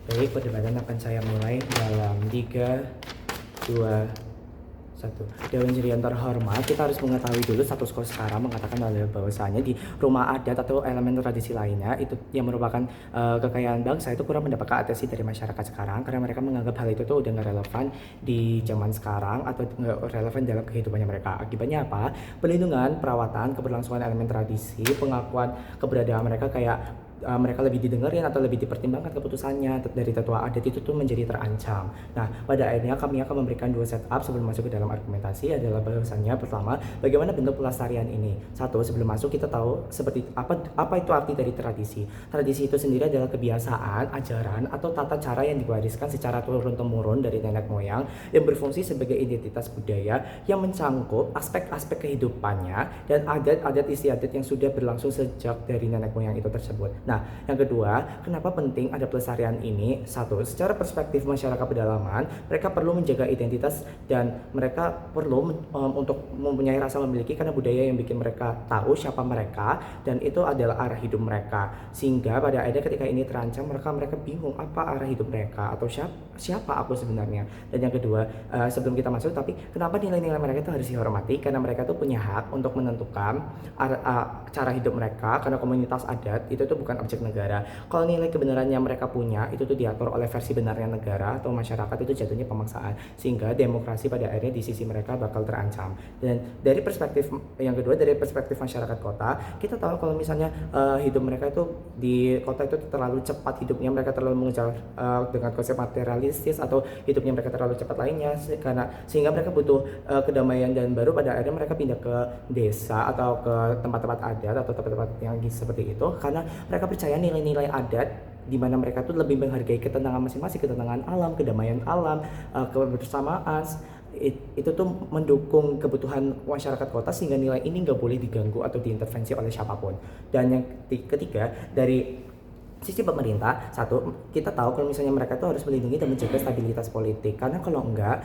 Baik, perdebatan akan saya mulai dalam 3, 2, 1. Dewan juri yang terhormat, kita harus mengetahui dulu status quo sekarang mengatakan bahwasanya di rumah adat atau elemen tradisi lainnya itu yang merupakan kekayaan bangsa itu kurang mendapatkan atensi dari masyarakat sekarang karena mereka menganggap hal itu tuh udah nggak relevan di zaman sekarang atau nggak relevan dalam kehidupannya mereka. Akibatnya apa? Pelindungan, perawatan, keberlangsungan elemen tradisi, pengakuan keberadaan mereka kayak mereka lebih didengerin atau lebih dipertimbangkan keputusannya dari tetua adat itu tuh menjadi terancam. Nah, pada akhirnya kami akan memberikan 2 setup sebelum masuk ke dalam argumentasi adalah bahwasannya pertama, bagaimana bentuk pelestarian ini. Satu, sebelum masuk kita tahu seperti apa itu arti dari tradisi. Tradisi itu sendiri adalah kebiasaan, ajaran atau tata cara yang diwariskan secara turun-temurun dari nenek moyang yang berfungsi sebagai identitas budaya yang mencangkup aspek-aspek kehidupannya dan adat-adat istiadat yang sudah berlangsung sejak dari nenek moyang itu tersebut. Nah, yang kedua, kenapa penting ada pelestarian ini? Satu, secara perspektif masyarakat pedalaman, mereka perlu menjaga identitas dan mereka perlu untuk mempunyai rasa memiliki karena budaya yang bikin mereka tahu siapa mereka dan itu adalah arah hidup mereka. Sehingga pada akhirnya ketika ini terancam, mereka bingung apa arah hidup mereka atau siapa aku sebenarnya. Dan yang kedua, sebelum kita masuk, tapi kenapa nilai-nilai mereka itu harus dihormati? Karena mereka tuh punya hak untuk menentukan cara hidup mereka karena komunitas adat itu tuh bukan objek negara. Kalau nilai kebenaran yang mereka punya itu tuh diatur oleh versi benarnya negara atau masyarakat itu jatuhnya pemaksaan sehingga demokrasi pada akhirnya di sisi mereka bakal terancam. Dan dari perspektif yang kedua dari perspektif masyarakat kota kita tahu kalau misalnya hidup mereka itu di kota itu terlalu cepat hidupnya mereka terlalu mengejar dengan konsep materialistis atau hidupnya mereka terlalu cepat lainnya karena sehingga mereka butuh kedamaian dan baru pada akhirnya mereka pindah ke desa atau ke tempat-tempat adat atau tempat-tempat yang seperti itu karena mereka percaya nilai-nilai adat di mana mereka tuh lebih menghargai ketenangan masing-masing, ketenangan alam, kedamaian alam, kebersamaan itu tuh mendukung kebutuhan masyarakat kota sehingga nilai ini nggak boleh diganggu atau diintervensi oleh siapapun. Dan yang ketiga dari sisi pemerintah, satu kita tahu kalau misalnya mereka tuh harus melindungi dan menjaga stabilitas politik karena kalau enggak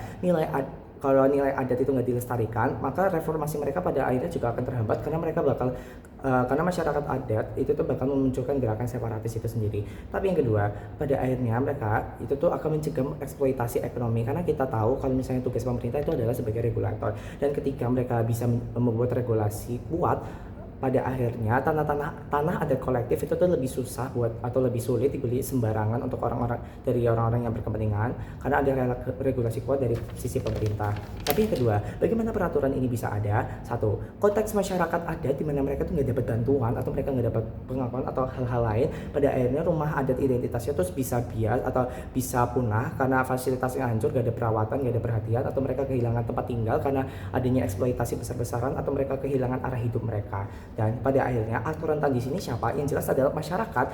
kalau nilai adat itu nggak dilestarikan maka reformasi mereka pada akhirnya juga akan terhambat karena mereka bakal karena masyarakat adat itu tuh bakal memunculkan gerakan separatis itu sendiri. Tapi yang kedua pada akhirnya mereka itu tuh akan mencegah eksploitasi ekonomi karena kita tahu kalau misalnya tugas pemerintah itu adalah sebagai regulator dan ketika mereka bisa membuat regulasi kuat pada akhirnya tanah adat kolektif itu tuh lebih susah buat atau lebih sulit dibeli sembarangan untuk orang-orang yang berkepentingan karena ada regulasi kuat dari sisi pemerintah. Tapi yang kedua, bagaimana peraturan ini bisa ada? Satu, konteks masyarakat adat di mana mereka tuh nggak dapat bantuan atau mereka nggak dapat pengakuan atau hal-hal lain, pada akhirnya rumah adat identitasnya tuh bisa bias atau bisa punah karena fasilitasnya hancur, gak ada perawatan, gak ada perhatian atau mereka kehilangan tempat tinggal karena adanya eksploitasi besar-besaran atau mereka kehilangan arah hidup mereka. Dan pada akhirnya aturan di sini siapa? Yang jelas adalah masyarakat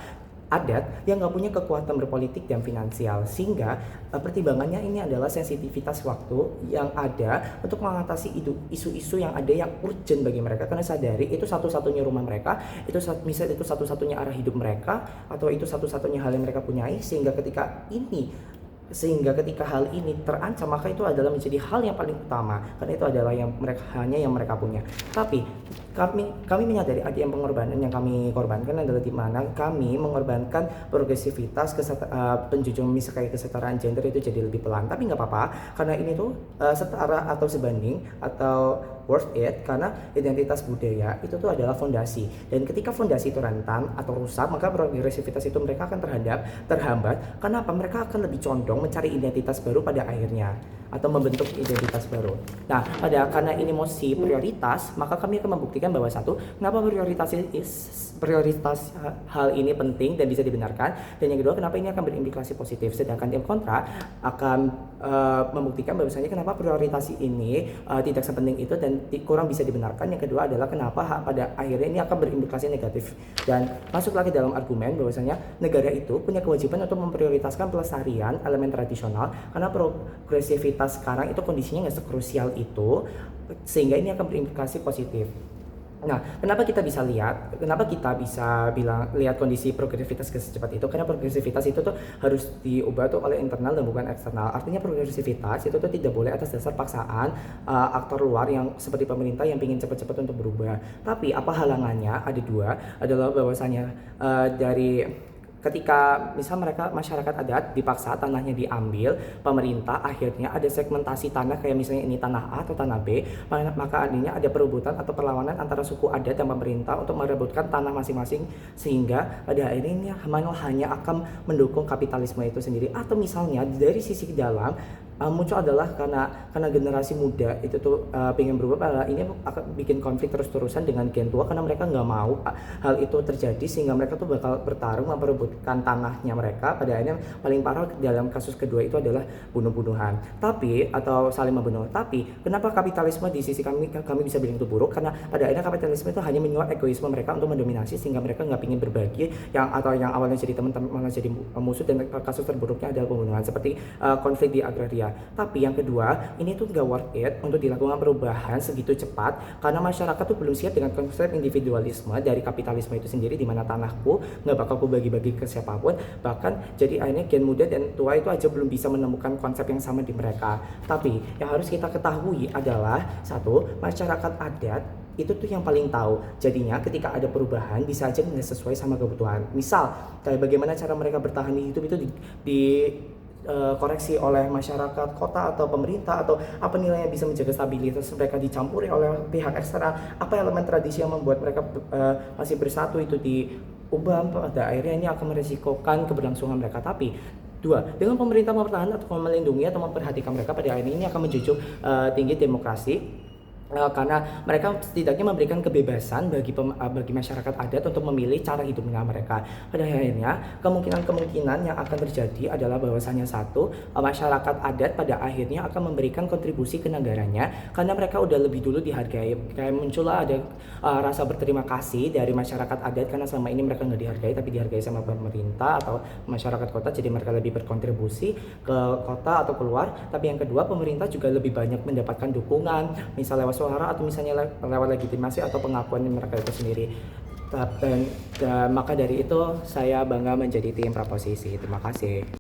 adat yang nggak punya kekuatan berpolitik dan finansial sehingga pertimbangannya ini adalah sensitivitas waktu yang ada untuk mengatasi isu-isu yang ada yang urgent bagi mereka karena sadari itu satu-satunya rumah mereka misalnya itu satu-satunya arah hidup mereka atau itu satu-satunya hal yang mereka punyai sehingga ketika hal ini terancam maka itu adalah menjadi hal yang paling utama karena itu adalah yang mereka punya. Tapi kami menyadari ada yang pengorbanan yang kami korbankan adalah di mana kami mengorbankan progresivitas penjunjung misalnya kesetaraan gender itu jadi lebih pelan. Tapi nggak apa-apa karena ini tuh setara atau sebanding atau worth it karena identitas budaya itu tuh adalah fondasi dan ketika fondasi itu rentan atau rusak maka progresivitas itu mereka akan terhambat. Kenapa? Mereka akan lebih condong mencari identitas baru pada akhirnya atau membentuk identitas baru. Nah, karena ini mesti prioritas, maka kami akan membuktikan bahwa satu, kenapa prioritas hal ini penting dan bisa dibenarkan, dan yang kedua, kenapa ini akan berimplikasi positif. Sedangkan tim kontra akan membuktikan bahwasanya kenapa prioritas ini tidak sepenting itu dan kurang bisa dibenarkan. Yang kedua adalah kenapa pada akhirnya ini akan berimplikasi negatif. Dan masuk lagi dalam argumen bahwasanya negara itu punya kewajiban untuk memprioritaskan pelestarian elemen tradisional karena progresivitas sekarang itu kondisinya nggak sekrusial itu sehingga ini akan berimplikasi positif. Nah, kenapa kita bisa bilang lihat kondisi progresivitas secepat itu? Karena progresivitas itu tuh harus diubah tuh oleh internal dan bukan eksternal. Artinya progresivitas itu tuh tidak boleh atas dasar paksaan aktor luar yang seperti pemerintah yang ingin cepat-cepat untuk berubah. Tapi apa halangannya? Ada dua, adalah bahwasanya dari ketika misal mereka masyarakat adat dipaksa tanahnya diambil, pemerintah akhirnya ada segmentasi tanah kayak misalnya ini tanah A atau tanah B, maka artinya ada perebutan atau perlawanan antara suku adat dan pemerintah untuk merebutkan tanah masing-masing, sehingga pada akhirnya malah hanya akan mendukung kapitalisme itu sendiri. Atau misalnya dari sisi dalam muncul adalah karena generasi muda itu tuh pengen berubah, ini akan bikin konflik terus-terusan dengan gen tua karena mereka nggak mau hal itu terjadi, sehingga mereka tuh bakal bertarung memperebutkan tanahnya mereka. Pada akhirnya paling parah dalam kasus kedua itu adalah bunuh-bunuhan atau saling membunuh. Tapi kenapa kapitalisme di sisi kami bisa bilang itu buruk? Karena pada akhirnya kapitalisme itu hanya menyuap egoisme mereka untuk mendominasi, sehingga mereka nggak ingin berbagi, yang awalnya jadi teman malah jadi musuh, dan kasus terburuknya adalah pembunuhan seperti konflik di agraria. Tapi yang kedua, ini tuh nggak worth it untuk dilakukan perubahan segitu cepat karena masyarakat tuh belum siap dengan konsep individualisme dari kapitalisme itu sendiri, di mana tanahku nggak bakal aku bagi-bagi ke siapapun. Bahkan jadi akhirnya gen muda dan tua itu aja belum bisa menemukan konsep yang sama di mereka. Tapi yang harus kita ketahui adalah satu, masyarakat adat itu tuh yang paling tahu. Jadinya ketika ada perubahan bisa aja nggak sesuai sama kebutuhan. Misal kayak bagaimana cara mereka bertahan hidup itu di koreksi oleh masyarakat kota atau pemerintah, atau apa nilai yang bisa menjaga stabilitas mereka dicampuri oleh pihak eksternal, apa elemen tradisi yang membuat mereka masih bersatu itu diubah, pada akhirnya ini akan meresikokan keberlangsungan mereka. Tapi dua, dengan pemerintah mempertahankan atau melindungi atau memperhatikan mereka, pada akhirnya ini akan menjunjung tinggi demokrasi. Karena mereka setidaknya memberikan kebebasan bagi masyarakat adat untuk memilih cara hidupnya mereka. Pada akhirnya kemungkinan yang akan terjadi adalah bahwasanya satu, masyarakat adat pada akhirnya akan memberikan kontribusi ke negaranya karena mereka udah lebih dulu dihargai. Kayak muncullah ada rasa berterima kasih dari masyarakat adat karena selama ini mereka nggak dihargai, tapi dihargai sama pemerintah atau masyarakat kota, jadi mereka lebih berkontribusi ke kota atau keluar. Tapi yang kedua, pemerintah juga lebih banyak mendapatkan dukungan, misalnya lewat suara atau misalnya lewat legitimasi atau pengakuan mereka itu sendiri. Dan maka dari itu saya bangga menjadi tim Praposisi. Terima kasih.